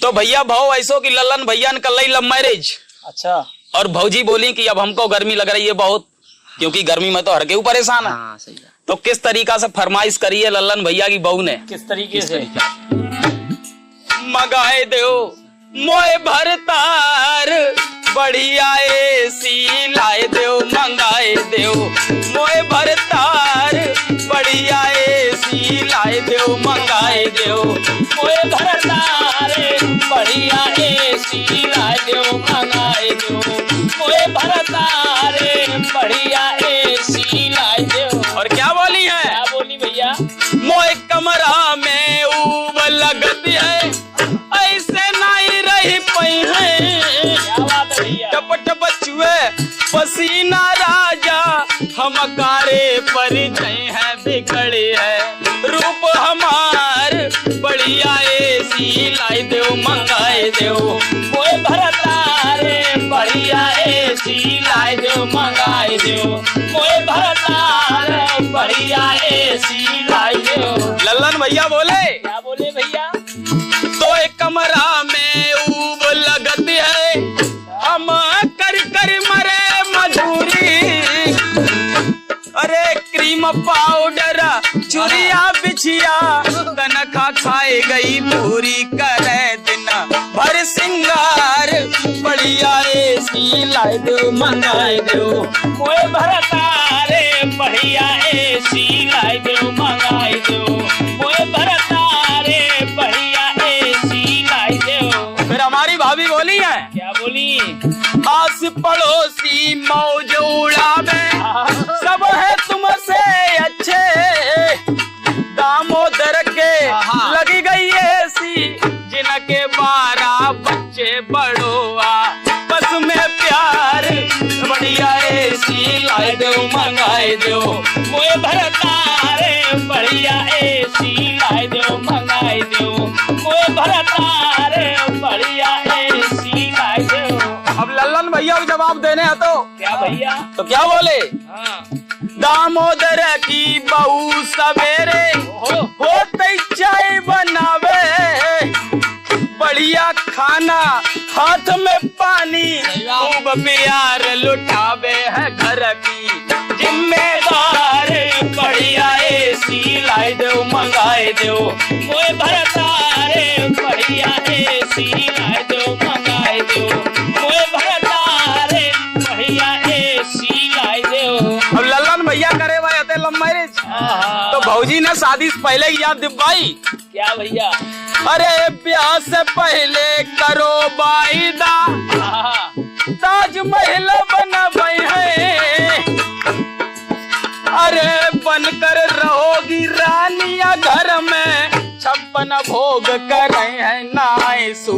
तो भैया भाव ऐसो कि लल्लन भैया ने कल लव मैरिज। अच्छा। और भौजी बोली कि अब हमको गर्मी लग रही है बहुत, क्योंकि गर्मी में तो हर केहू परेशान है। हाँ, सही है। तो किस तरीका से फरमाइश करी है लल्लन भैया की बहू ने? किस तरीके से? मंगाए दो मोए भरतार बढ़िया एसी लाए दो, मंगाए दो मोए भरतार बढ़िया एसी लाए दो, मंगाए दो मोए भरतार बढ़िया एसी लाए दो, मंगाए दो मोए भरतार बढ़िया एसी लाए दो। और क्या बोली है? क्या बोली भैया? मोए कमरा में ऊब लगती है, ऐसे नहीं रही पई है। क्या बात है भैया? टप टप चुए पसीना राजा, हम कारे पर हैं बिगड़े है रूप हमार बढ़िया एसी लाई दो, मंगाए दो मोए भरतार बढ़िया एसी लाए दो, मंगाए दो मोए भरतार बढ़िया एसी लाए दो। लल्लन भैया बोले। क्या बोले भैया? तो एक कमरा में ऊब लगती है, हम कर कर मरे मजूरी। अरे क्रीम पाउडर चुरिया बिछिया, तनखा खाए गई पूरी करे दिन भर सिंगार बढ़िया एसी लाए दो, मंगाए दो मोए भरतार बढ़िया एसी लाए दो, मंगाए दो मोए भरतार बढ़िया एसी लाए दो। फिर हमारी भाभी बोली है। क्या बोली? आस पड़ोसी मौज उड़ावे, सब है तुमसे अच्छे, दामोदर के लगी गई ऐसी, जिनके 12 बच्चे बड़ोआ बस में प्यार बढ़िया एसी लाए दो, मंगाए दो मोए भरतार बढ़िया एसी लाए दो, मंगाए दो मोए भरतार बढ़िया एसी लाए दो। अब लल्लन भैया को जवाब देने हैं तो क्या भैया? तो क्या बोले? हाँ। दामोदर की बहू सवेरे होते चाय बनावे, बढ़िया खाना हाथ में पानी, खूब प्यार लुटावे है घर की जिम्मेदार बढ़िया एसी लाए दो, मंगाए दो मोए भरतार बढ़िया एसी लाए दो, मंगाए दो मोए भरतार बढ़िया एसी लाए दो। अब लल्लन भैया करे भाई होते लव मैरिज, तो भौजी ने शादी से पहले की याद दिवाई। क्या भैया? अरे ब्याह से पहले करो वाइदा, ताजमहल बनवाई है, अरे बनकर रहोगी रानिया घर में, 56 भोग कर रहे हैं नाइसू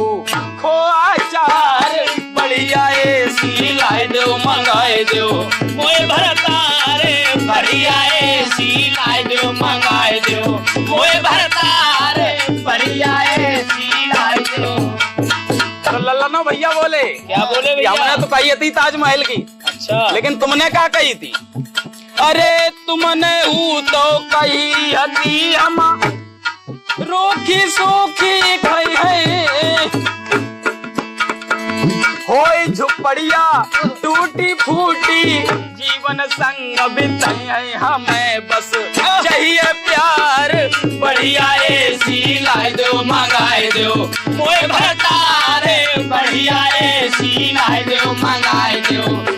खो आचार बढ़िया एसी लाए दो, मंगाए दो मोए भरतार बढ़िया एसी लाए दो, मंगाए दो मोए भरतार बढ़िया एसी लाए दो। तो लल्लन भैया बोले। क्या बोले भैया? हमने तो कही थी ताजमहल की। अच्छा। लेकिन तुमने क्या कही थी? अरे तुमने तो कही थी हम रोखी सूखी खाई है, होई झुपड़िया टूटी फूटी, जीवन संग बिताई है हमें बस चाहिए प्यार बढ़िया एसी लाए दो, मंगाए दो मोए भरतार बढ़िया एसी लाए दो, मंगाए दो